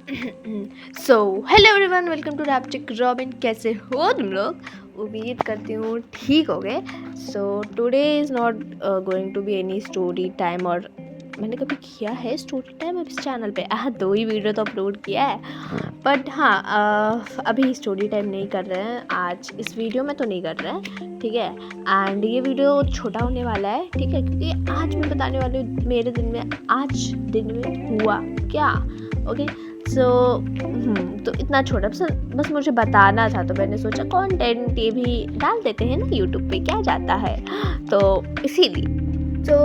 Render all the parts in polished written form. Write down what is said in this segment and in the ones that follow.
So hello everyone, welcome to Raptic Robin. कैसे हो तुम लोग? उम्मीद करती हूँ ठीक हो गए। So today is not going to be any story time, और मैंने कभी किया है स्टोरी टाइम इस चैनल पे? 2 ही वीडियो तो अपलोड किया है, बट हाँ अभी स्टोरी टाइम नहीं कर रहे हैं। आज इस वीडियो में तो नहीं कर रहे हैं, ठीक है। एंड ये वीडियो छोटा होने वाला है, ठीक है, क्योंकि आज मैं बताने वाली हूँ मेरे दिन में हुआ क्या। ओके, सो तो इतना छोटा बस मुझे बताना था, तो मैंने सोचा कंटेंट ये भी डाल देते हैं ना यूट्यूब पे, क्या जाता है। तो इसीलिए तो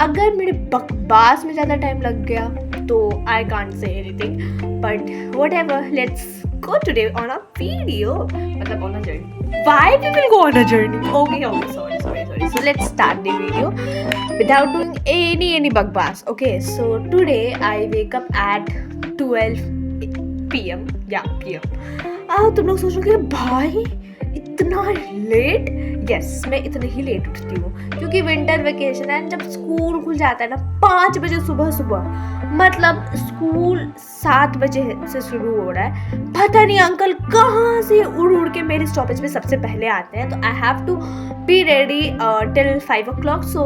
अगर मेरे बकवास में ज़्यादा टाइम लग गया तो I can't say anything, but whatever, let's go today on a video, मतलब on a journey. Why we will go on a journey? Okay, sorry, so let's start the video without doing any bakbas. Okay, so today I wake up at 12 PM. Yeah, PM. तुम लोग सोचोगे भाई इतना late? Yes, मैं इतने ही late उठती हूँ क्योंकि विंटर वेकेशन है। जब स्कूल खुल जाता है ना 5 बजे सुबह, मतलब स्कूल 7 बजे से शुरू हो रहा है। पता नहीं अंकल कहाँ से उड़ के मेरे स्टॉपेज पे सबसे पहले आते हैं, तो I have to be ready till 5 o'clock. So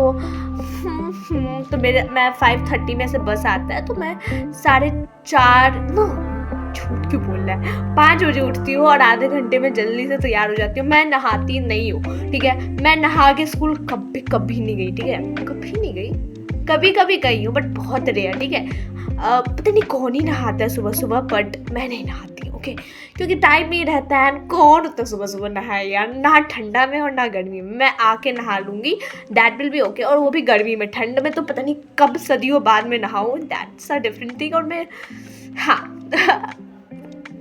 तो मैं 5:30 में से बस आता है, तो मैं 4:30 झूठ क्यों बोल रहा है, 5 बजे उठती हूँ और आधे घंटे में जल्दी से तैयार हो जाती हूँ। मैं नहाती नहीं हूँ, ठीक है। मैं नहा के स्कूल कभी नहीं गई, ठीक है, कभी नहीं गई। कभी गई हूँ, बट बहुत रेयर, ठीक है। पता नहीं कौन ही नहाता है सुबह, बट मैं नहीं नहाती, ओके, क्योंकि टाइम नहीं रहता है। कौन उतना सुबह नहाए यार, ना ठंडा में और ना गर्मी में। मैं आके नहा लूँगी, दैट विल बी ओके, और वो भी गर्मी में। ठंड में तो पता नहीं कब सदियों बाद में नहाऊँ, दैट्स अ डिफरेंट थिंग। और मैं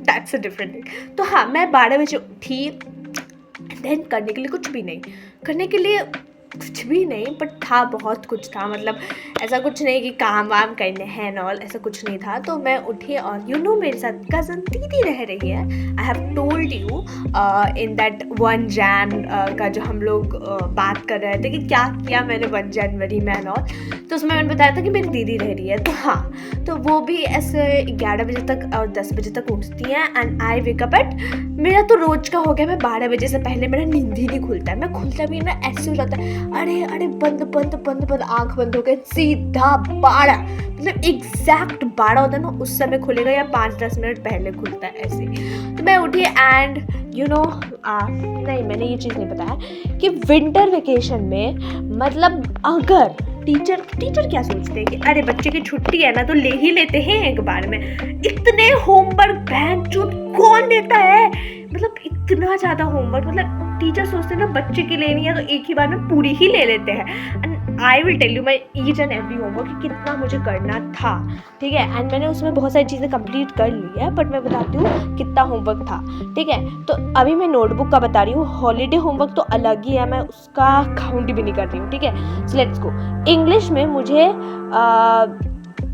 दैट्स अ डिफरेंट थिंग। तो हाँ, मैं 12 बजे उठी, देन करने के लिए कुछ भी नहीं, बट था बहुत कुछ था। मतलब ऐसा कुछ नहीं कि काम वाम करने हैं एंड ऑल, ऐसा कुछ नहीं था। तो मैं उठी और मेरे साथ कज़न दीदी रह रही है। I have told you in that 1 Jan का जो हम लोग बात कर रहे थे कि क्या किया मैंने 1 January में एंड ऑल, तो उसमें मैंने बताया था कि मेरी दीदी रह रही है। तो हाँ, तो वो भी ऐसे 11 बजे तक और 10 बजे तक उठती हैं, and I wake up at, मेरा तो रोज का हो गया, मैं 12 बजे से पहले मेरा नींद ही नहीं खुलता है। मैं खुलता भी ना ऐसे हो जाता है, अरे बंद आंख बंद हो गए, सीधा 12, मतलब एग्जैक्ट 12 होता है ना, उस समय खुलेगा या 5-10 मिनट पहले खुलता है ऐसे। तो मैं उठी एंड नहीं, मैंने ये चीज़ नहीं बताया कि विंटर वेकेशन में, मतलब अगर टीचर क्या सोचते हैं कि अरे बच्चे की छुट्टी है ना, तो ले ही लेते हैं एक बार में। इतने होमवर्क बहनचोद कौन देता है? मतलब इतना ज़्यादा होमवर्क, मतलब टीचर सोचते हैं ना बच्चे की लेनी है तो एक ही बार में पूरी ही ले लेते हैं। And I will tell you my each and every homework कि कितना मुझे करना था, ठीक है। एंड मैंने उसमें बहुत सारी चीज़ें कंप्लीट कर ली है, बट मैं बताती हूँ कितना होमवर्क था, ठीक है। तो अभी मैं नोटबुक का बता रही हूँ, हॉलीडे होमवर्क तो अलग ही है, मैं उसका काउंट भी नहीं कर रही हूँ, ठीक है। So let's go. इंग्लिश में मुझे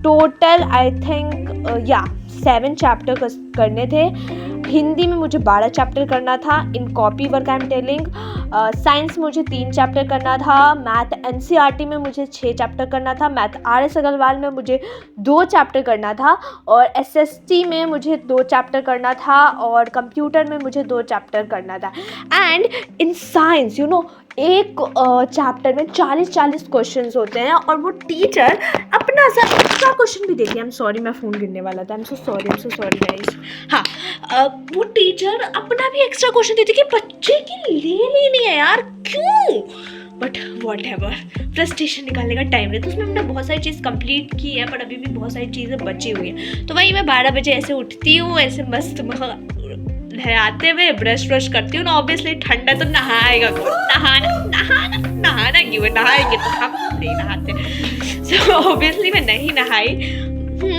टोटल आई थिंक 7 चैप्टर करने थे। हिंदी में मुझे 12 चैप्टर करना था, इन copy work I am telling. Science मुझे 3 चैप्टर करना था। मैथ एनसीईआरटी में मुझे 6 चैप्टर करना था। मैथ RS अग्रवाल में मुझे 2 चैप्टर करना था, और SST में मुझे 2 चैप्टर करना था, और कंप्यूटर में मुझे 2 चैप्टर करना था। एंड इन साइंस एक चैप्टर में 40 क्वेश्चंस होते हैं, और वो टीचर अपना सा एक्स्ट्रा क्वेश्चन भी देती है। आई एम सॉरी, मैं फ़ोन गिरने वाला था, I am so sorry guys. हाँ, वो टीचर अपना भी एक्स्ट्रा क्वेश्चन देती है कि बच्चे की ले लेनी है यार, क्यों? बट वॉट एवर, फ्रस्ट्रेशन निकालने का टाइम है, तो उसमें हमने बहुत सारी चीज़ कंप्लीट की है, पर अभी भी बहुत सारी चीज़ें बची हुई हैं। तो वही मैं 12 बजे ऐसे उठती हूँ, ऐसे मस्त नहाते हुए ब्रश करती हूँ ना। ऑब्वियसली ठंडा तो नहाएगा कौन? नहाना क्यों है? नहाएंगे तो हम नहीं नहाते। सो ऑब्वियसली मैं नहीं नहाई।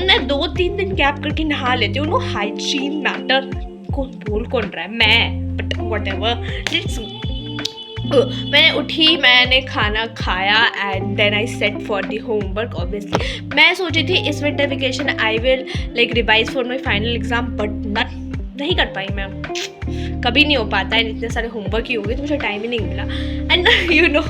मैं 2-3 दिन गैप करके नहा लेती हूँ। हाइजीन मैटर कौन रहा है? मैं, बट व्हाटएवर, लेट्स। मैंने उठी, मैंने खाना खाया, and then I set for the homework. Obviously मैं सोची थी इस winter vacation I will like revise for my final exam, but नहीं कर पाई मैं। कभी नहीं हो पाता है, इतने सारे होमवर्क ही हो गए तो मुझे टाइम ही नहीं मिला। एंड यू नो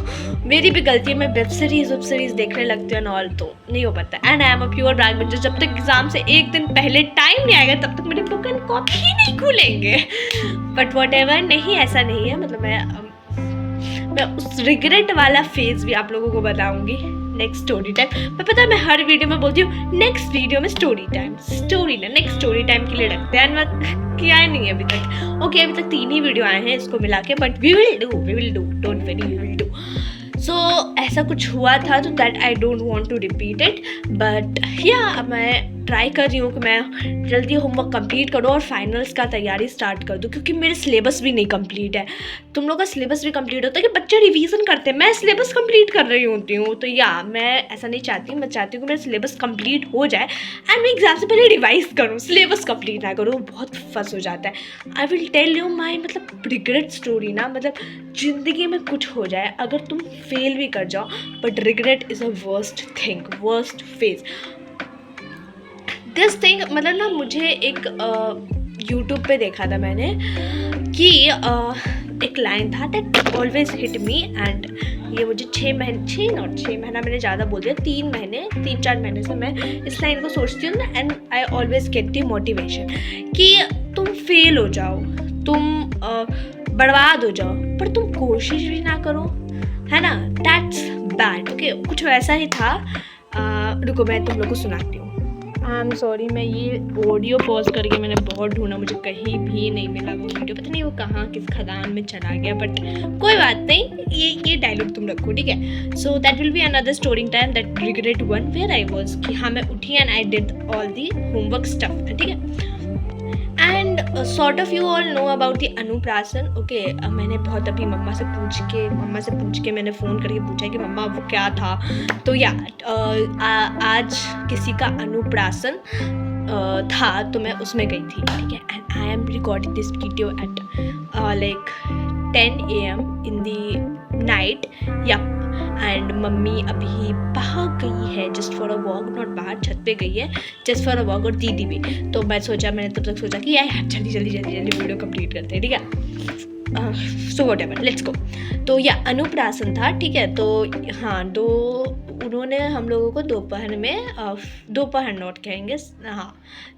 मेरी भी गलती है, मैं वेब सीरीज देखने लगती हूँ ऑल, तो नहीं हो पाता। And I am a pure black बच्चा, जब तक एग्जाम से एक दिन पहले टाइम नहीं आएगा तब तक मेरी बुक एंड कॉपी ही नहीं खुलेंगे। बट वट एवर, नहीं ऐसा नहीं है, मतलब मैं उस रिग्रेट वाला फेज भी आप लोगों को बताऊंगी नेक्स्ट स्टोरी टाइम। मैं पता है मैं हर वीडियो में बोलती हूँ नेक्स्ट वीडियो में स्टोरी टाइम, स्टोरी ना नेक्स्ट स्टोरी टाइम के लिए रखते हैं, मैं किया ही नहीं है अभी तक। ओके अभी तक 3 ही वीडियो आए हैं इसको मिला के, but we will do, don't worry, we will do. So ऐसा कुछ हुआ था तो that I don't want to repeat it, but या मैं ट्राई कर रही हूँ कि मैं जल्दी होमवर्क कंप्लीट करूँ और फाइनल्स का तैयारी स्टार्ट कर दूँ, क्योंकि मेरे सिलेबस भी नहीं कंप्लीट है। तुम लोग का सिलेबस भी कंप्लीट होता है कि बच्चे रिवीजन करते हैं, मैं सिलेबस कंप्लीट कर रही होती हूँ। तो या मैं ऐसा नहीं चाहती, मैं चाहती हूँ कि मेरा सिलेबस कंप्लीट हो जाए एंड मैं एग्जाम से पहले रिवाइज करूँ, सिलेबस कंप्लीट ना करूँ, बहुत फंस हो जाता है। I will tell you my मतलब रिग्रेट स्टोरी ना, मतलब ज़िंदगी में कुछ हो जाए अगर तुम फेल भी कर जाओ, but regret is a worst thing, worst phase this thing. मतलब ना मुझे एक यूट्यूब पे देखा था मैंने कि एक लाइन था that always hit me, and ये मुझे 6 महीना मैंने ज़्यादा बोल दिया, 3-4 महीने से मैं इस लाइन को सोचती हूँ ना, and I always get the motivation कि तुम फेल हो जाओ, तुम बर्बाद हो जाओ, पर तुम कोशिश भी ना करो, है ना, दैट्स बैड। ओके कुछ वैसा ही था। रुको मैं तुम लोग को सुनाती हूँ। आई एम सॉरी, मैं ये ऑडियो पॉज करके मैंने बहुत ढूंढा, मुझे कहीं भी नहीं मिला वो वीडियो, पता नहीं वो कहाँ किस खदान में चला गया, बट कोई बात नहीं, ये डायलॉग तुम रखो, ठीक है। So that will be another story time, that regret one where I was कि हाँ मैं उठी and I did all the homework stuff, ठीक है। And sort of you all know about the Annaprashan. Okay मैंने बहुत अभी मम्मा से पूछ के मैंने फ़ोन करके पूछा कि मम्मा वो क्या था, तो या आज किसी का अनुप्रासन था तो मैं उसमें गई थी, ठीक है। And I am recording this video at like 10 AM in the night, या एंड मम्मी अभी बाहर गई है just for a walk, not बाहर, छत पे गई है जस्ट फॉर अ वॉक, और दीदी भी। तो मैंने तब तक सोचा कि यार जल्दी वीडियो कंप्लीट करते हैं, ठीक है। So what ever, let's go. तो या अनुप्रासन था, ठीक है। तो हाँ, उन्होंने हम लोगों को दोपहर नोट कहेंगे, हाँ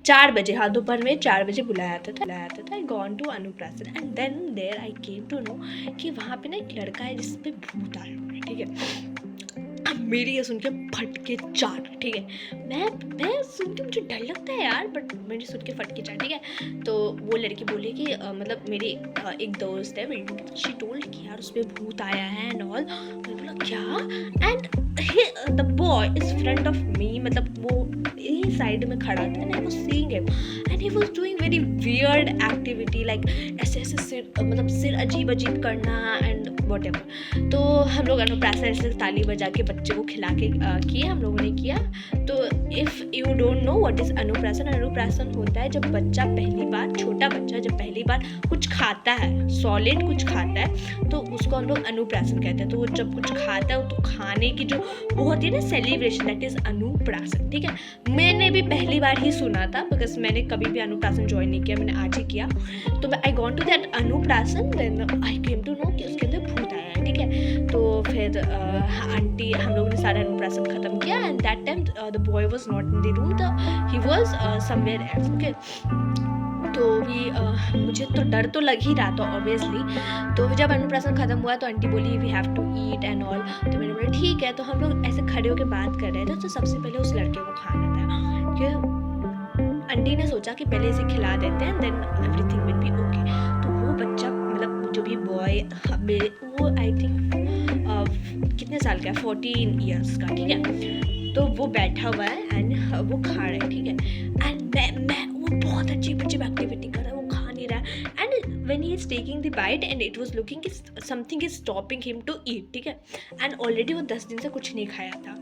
4 बजे, हाँ दोपहर में 4 बजे बुलाया था। I gone to Annaprashan and then there I came to know कि वहाँ पे ना एक लड़का है जिस पे भूत आया हुआ है, ठीक है। मेरी ये सुन के फटके चाट, ठीक है। मैं सुन के मुझे डर लगता है यार, बट मेरी सुन के फटके चाट, ठीक है। तो वो लड़की बोली कि मतलब मेरी एक दोस्त है, शी टोल्ड कि यार उस पर भूत आया है एंड ऑल। मैं बोला क्या, and the boy is front of me, मतलब वो यही साइड में खड़ा था and I was seeing him and he was doing very weird activity, like ऐसे सिर अजीब करना एंड वॉट एवर। तो हम लोग अनुप्रासन ऐसे ताली बजा के बच्चे को खिला के किए, हम लोगों ने किया। तो if you don't know what is Annaprashan होता है जब बच्चा पहली बार, छोटा बच्चा जब पहली बार कुछ खाता है, सॉलिड कुछ खाता है, तो उसको हम लोग अनुप्रासन कहते हैं। तो वो जब कुछ खाता है तो खाने की जो वो होती है ना सेलिब्रेशन, दैट इज़ अनुप्रासन, ठीक है। मैंने भी पहली बार ही सुना था, बिकॉज मैंने कभी भी अनुप्रासन ज्वाइन नहीं किया, मैंने आज ही किया। तो I gone to that Annaprashan, then I came to know कि उसके अंदर भूत आया है, ठीक है। तो फिर आंटी, हम लोगों ने सारा अनुप्रासन ख़त्म किया and that time the boy was not in the room, he was somewhere else, okay. तो भी मुझे तो डर तो लग ही रहा था ऑब्वियसली। तो जब अनुप्रासन ख़त्म हुआ तो आंटी बोली we have to eat and all, तो मैंने बोला ठीक है। तो हम लोग ऐसे खड़े होकर बात कर रहे थे, तो सबसे पहले उस लड़के को खाना था, कि आंटी ने सोचा कि पहले इसे खिला देते हैं, then everything will be okay. तो वो बच्चा, मतलब जो भी बॉय, वो आई थिंक कितने साल का है, 14 ईयर्स का, ठीक है। तो वो बैठा हुआ है एंड वो खा रहा है, ठीक है। एंड मैं वो बहुत अजीब एक्टिविटी कर रहा है, वो खा नहीं रहा है। And when he is taking the bite and it was looking something is stopping him to eat, ठीक है। एंड ऑलरेडी वो 10 दिन से कुछ नहीं खाया था।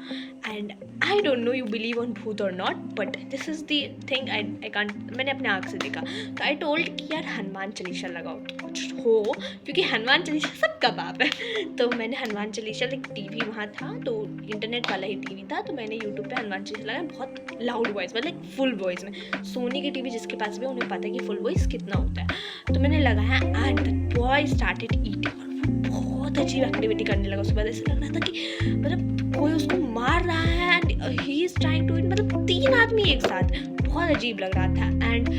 And I don't know you believe on भूत और not, but this is the thing I can't, मैंने अपने आँख से देखा। तो आई टोल्ड कि यार हनुमान चालीसा लगाओ, कुछ हो, क्योंकि हनुमान चालीसा सबका बाप है। तो मैंने हनुमान चालीसा, लाइक टीवी वहाँ था तो इंटरनेट वाला ही टीवी था, तो मैंने यूट्यूब पे हनुमान चालीसा लगाया बहुत लाउड वॉइस में, लाइक फुल वॉइस में। सोनी की टीवी जिसके पास भी उन्हें पता है कि फुल वॉइस कितना होता है। तो मैंने लगाया and the boy started eating, बहुत अजीब एक्टिविटी करने लगा। उसके बाद ऐसा लग रहा था कि मतलब कोई उसको मार रहा है and he is trying to eat, मतलब 3 आदमी एक साथ, बहुत अजीब लग रहा था। एंड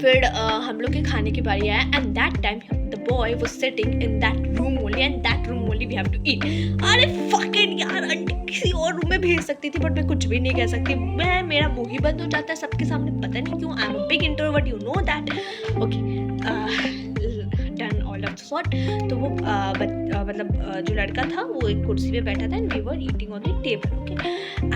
फिर हम लोग के खाने की बारी आया and that time the boy was sitting in that room only and that room only we have to eat. अरे फक इट यार, आंटी किसी और रूम में भेज सकती थी बट मैं कुछ भी नहीं कह सकती। मेरा मुंह ही बंद हो जाता है सबके सामने, पता नहीं क्यों। I am a big introvert, you know that. Okay, done all of sort. तो वो मतलब जो लड़का था वो एक कुर्सी पे बैठा था and we were eating on the table. Okay,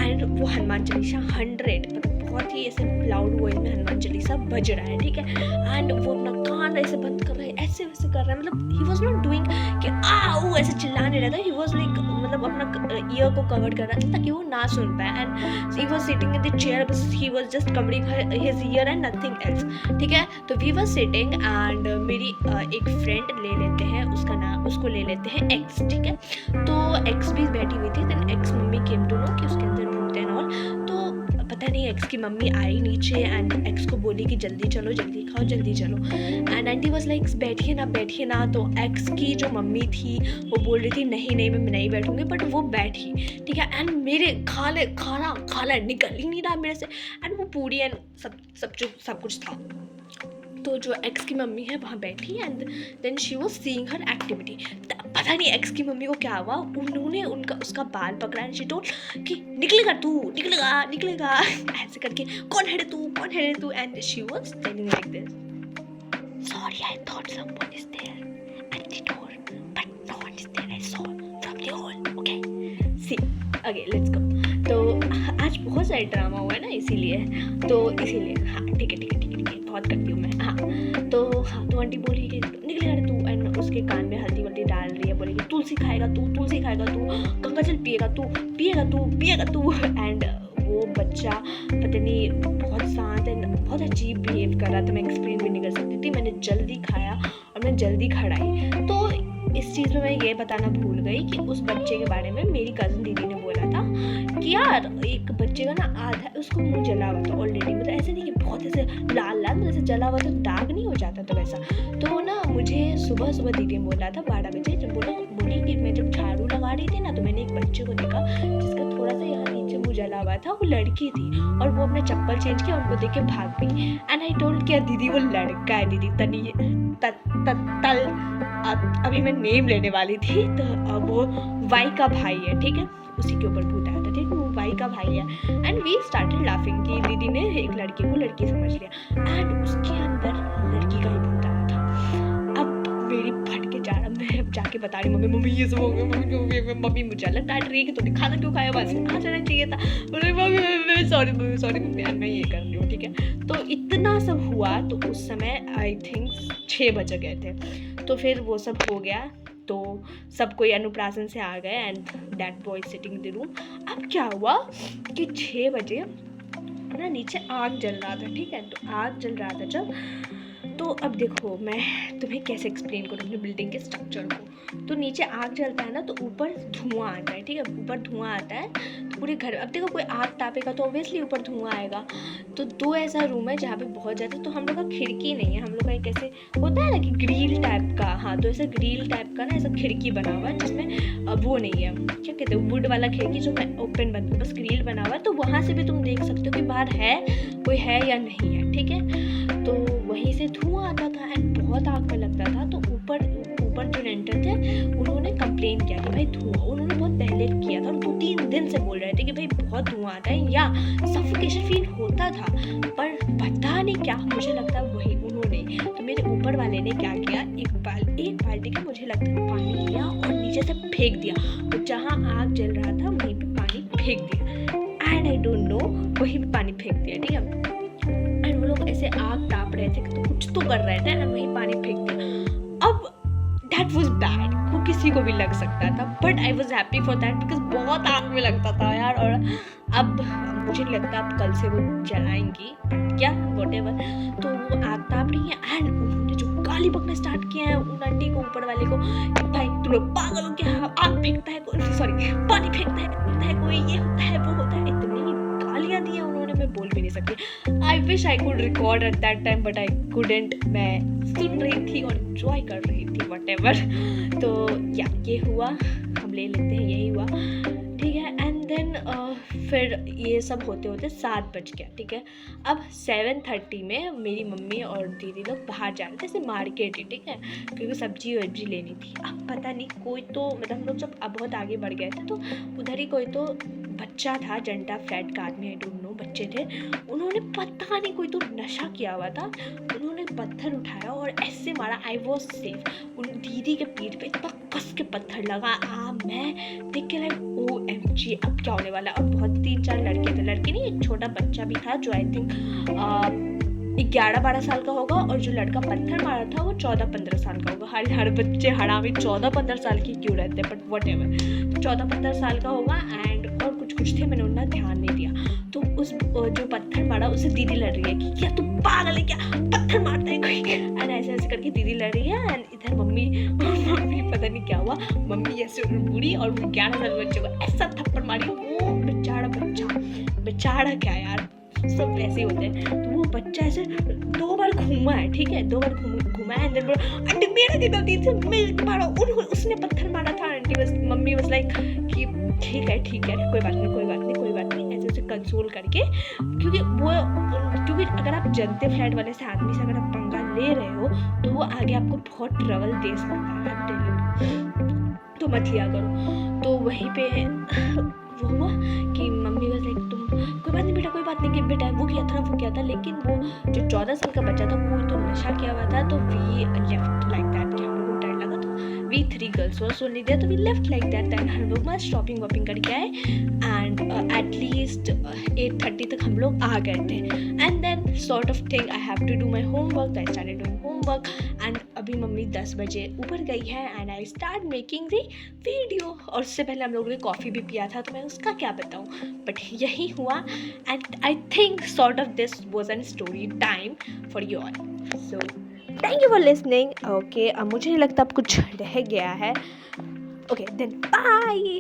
and वो हनुमान चालीसा 100 मतलब बहुत ही ऐसे लाउड वॉइस में हनुमान चालीसा बज रहा है, ठीक है। एंड वो अपना कान ऐसे बंद कर रहा है, ऐसे वैसे कर रहा है, मतलब ही वॉज नॉट डूइंग कि आओ ऐसे चिल्ला नहीं रहा था। ही वॉज लाइक मतलब अपना ईयर को कवर कर रहा था ताकि वो ना सुन पाए। And he was sitting in the chair, बस he was just covering his ear and nothing else, ठीक है। तो वी वॉज सिटिंग एंड मेरी एक फ्रेंड ले लेते हैं, उसका नाम, उसको ले लेते हैं एक्स, ठीक है। तो एक्स भी बैठी हुई थी। Then ex mummy came to know कि उसके अंदर भूत है ऑल। तो पता नहीं एक्स की मम्मी आई नीचे एंड एक्स को बोली कि जल्दी चलो, जल्दी खाओ, जल्दी चलो। एंड आंटी वाज लाइक बैठिए ना, बैठिए ना। तो एक्स की जो मम्मी थी वो बोल रही थी नहीं नहीं मैं नहीं बैठूंगी, बट वो बैठी, ठीक है। एंड मेरे खाला निकल ही नहीं रहा मेरे से। एंड वो पूरी एंड सब कुछ था। तो जो एक्स की मम्मी है वहाँ बैठी and then she was seeing her activity. पता नहीं एक्स की मम्मी को क्या हुआ, उन्होंने उसका बाल पकड़ा एंड शी टोल्ड कि निकलेगा ऐसे करके, कौन है रे तू। And she was telling like this, sorry I thought someone is there at the door but no one is there, I saw from the hall. Okay see okay let's go. तो आज बहुत सारे ड्रामा हुआ है ना, इसीलिए हाँ ठीक है बहुत करती हूँ मैं। हाँ तो आंटी बोली कि निकलेगा रे तू। एंड उसके कान में हल्दी वल्दी डाल रही है, बोलेगी तुलसी खाएगा तू, गंगा जल पिएगा तू। एंड वो बच्चा पता नहीं बहुत शांत एंड बहुत अजीब बिहेव कर रहा था। मैं एक्सप्लेन भी नहीं कर सकती थी। मैंने जल्दी खाया और मैं जल्दी खड़ाई। तो इस चीज़ में मैं ये बताना भूल गई कि उस बच्चे के बारे में मेरी कज़न दीदी ने बोला था कि यार एक बच्चे का ना आधा उसको मुँह जला हुआ था ऑलरेडी, मतलब ऐसे नहीं कि बहुत ऐसे लाल मतलब ऐसे जला हुआ तो दाग नहीं हो जाता तो वैसा। तो ना मुझे सुबह दीदी ने बोला था 12 बजे, जब बोली कि मैं जब झाड़ू लगा रही थी ना तो मैंने एक बच्चे को देखा जिसका थोड़ा सा यहाँ नीचे मुँह जला हुआ था। वो लड़की थी और वो अपने चप्पल चेंज किया और वो देख के भाग गई। एंड आई टोल्ड कि दीदी वो लड़का है दीदी, तल अभी मैं नेम लेने वाली थी। तो वो वाई का भाई है, ठीक है, उसी के ऊपर भूत आया था, ठीक है, वो वाई का भाई है। एंड वी स्टार्टेड लाफिंग कि दीदी ने एक लड़के को लड़की समझ लिया एंड उसके अंदर लड़की का ही भूत आया था। अब मेरी फट के जा रहा, मैं जाके बता रही मम्मी ये सब हो गया। मम्मी मुझे अलग डांट रही है कि तूने खाना क्यों खाया, बस आ जाना चाहिए था। मम्मी सॉरी मैं ये कर रही हूँ, ठीक है। तो इतना सब हुआ। तो उस समय आई थिंक 6 बज गए थे। तो फिर वो सब हो गया तो सब कोई अनुप्रासन से आ गए and that boy sitting in the room. अब क्या हुआ कि 6 बजे ना नीचे आग जल रहा था, ठीक है। तो आग जल रहा था जब, तो अब देखो मैं तुम्हें कैसे एक्सप्लेन करूँ अपनी बिल्डिंग के स्ट्रक्चर को। तो नीचे आग जलता है ना तो ऊपर धुआं आता है, ठीक है, ऊपर धुआं आता है तो पूरे घर, अब देखो कोई आग तापेगा तो ऑब्वियसली ऊपर धुआं आएगा। तो 2 ऐसा रूम है जहाँ पे बहुत ज़्यादा, तो हम लोग का खिड़की नहीं है, हम लोग का एक ऐसे होता है ना कि ग्रिल टाइप का, हाँ तो ऐसा ग्रिल टाइप का ना ऐसा खिड़की बना हुआ है जिसमें वो नहीं है, क्या कहते हैं, वुड वाला खिड़की जो ओपन बंद बस ग्रिल बना हुआ है। तो वहाँ से भी तुम देख सकते हो कि बाहर है कोई है या नहीं है, ठीक है। तो वहीं से धुआं आता था एंड बहुत आग में लगता था। तो ऊपर जो रेंटर थे उन्होंने कंप्लेन किया कि भाई धुआं, उन्होंने बहुत पहले किया था और 2-3 दिन से बोल रहे थे कि भाई बहुत धुआं आता है या सफोकेशन फील होता था, पर पता नहीं क्या, मुझे लगता है वही उन्होंने। तो मेरे ऊपर वाले ने क्या किया, एक बाल्टी का मुझे लगता है पानी लिया और नीचे से फेंक दिया, और जहाँ आग जल रहा था वहीं पे पानी फेंक दिया। एंड आई डोंट नो, वहीं पे पानी फेंक दिया, ठीक है। एंड वो लोग ऐसे आग ताप रहे थे तो कुछ तो कर रहे थे एंड वहीं पानी फेंक दिया। अब दैट वॉज बैड, वो किसी को भी लग सकता था, but I was happy for that because बहुत आग में लगता था यार। और अब मुझे नहीं लगता अब कल से वो जलाएंगी, क्या वॉट एवर। तो वो आग ताप रही है एंड उन्होंने जो गाली बकना स्टार्ट किया है उन आंटी को, ऊपर वाले को, कि भाई तुम लोग पागल हो क्या, आग फेंकता है कोई, सॉरी पानी फेंकता है कोई, ये होता है वो होता है, इतनी गालियाँ दी उन्होंने, मैं बोल भी नहीं सकती। I wish I could record at that time but I couldn't. मैं सुन रही थी और एंजॉय कर रही थी वट एवर। तो या ये हुआ, हम ले लेते हैं यही हुआ, ठीक है। एंड देन फिर ये सब होते होते 7 बज गया, ठीक है। अब 7:30 में मेरी मम्मी और दीदी लोग बाहर जा रहे थे, ऐसे मार्केट ही, ठीक है, क्योंकि सब्जी वब्जी लेनी थी। अब पता नहीं कोई तो, मतलब हम लोग जब अब बहुत आगे बढ़ गए थे तो उधर ही कोई तो बच्चा था, जंटा फ्लैट का आदमी, आई डोंट नो, बच्चे थे, उन्होंने पता नहीं कोई तो नशा किया हुआ था, उन्होंने पत्थर उठाया और ऐसे मारा। I was safe. उन दीदी के पीठ पे इतना कस के पत्थर लगा, मैं देख के लाइक OMG अब क्या होने वाला। और बहुत 3-4 लड़के थे, लड़के नहीं, एक छोटा बच्चा भी था जो आई थिंक 11-12 साल का होगा, और जो लड़का पत्थर मारा था वो 14-15 साल का होगा। हर बच्चे हरामी 14-15 साल की क्यों रहते हैं, बट वट एवर, तो 14-15 साल का होगा। एंड और कुछ थे, मैंने उनका ध्यान नहीं दिया। तो उस जो पत्थर मारा उससे दीदी लड़ रही है कि क्या तू पागल है क्या, पत्थर मारता है कोई, एंड ऐसे ऐसे करके दीदी लड़ रही है। एंड इधर मम्मी पता नहीं क्या हुआ, मम्मी ऐसे बुरी और 11 साल बच्चे को ऐसा थप्पड़ मारी, वो बेचारा बच्चा, बेचारा क्या यार, सब वैसे ही होते हैं। तो वो बच्चा ऐसे 2 बार घूमा है, ठीक है, 2 बार घूमा है। एंड आंटी मेरा क्या गलती थी, मैं मारा, उसने पत्थर मारा था। आंटी बस, मम्मी बस लाइक कि ठीक है कोई बात नहीं, ऐसे कंसोल करके, क्योंकि अगर आप जनते फ्लैट वाले से आदमी से अगर आप पंगा ले रहे हो तो वो आगे आपको बहुत ट्रबल दे सकता है, तो मत लिया करो। तो वहीं पे वो हुआ कि मम्मी बस लाइक तुम कोई बात नहीं बेटा, कोई बात नहीं, कि बेटा वो किया था, लेकिन वो जो 14 साल का बच्चा था कोई तो नशा किया हुआ था, तो वी लेफ्ट लाइक दैट, कि हम लोग को डर लगा, तो वी 3 गर्ल्स वो सुन नहीं दिया, तो we left like that. And हम लोग मस्त शॉपिंग वॉपिंग करके आए एंड एटलीस्ट 8:30 तक हम लोग आ गए थे। And then sort of thing I have to do my homework, I started doing homework. And अभी मम्मी 10 बजे ऊपर गई है and I start making the video. और उससे पहले हम लोगों ने कॉफ़ी भी पिया था, तो मैं उसका क्या बताऊँ, बट यही हुआ। And I think sort of this was an story time for you all. So thank you for listening. Okay, अब मुझे नहीं लगता अब कुछ रह गया है। Okay then bye.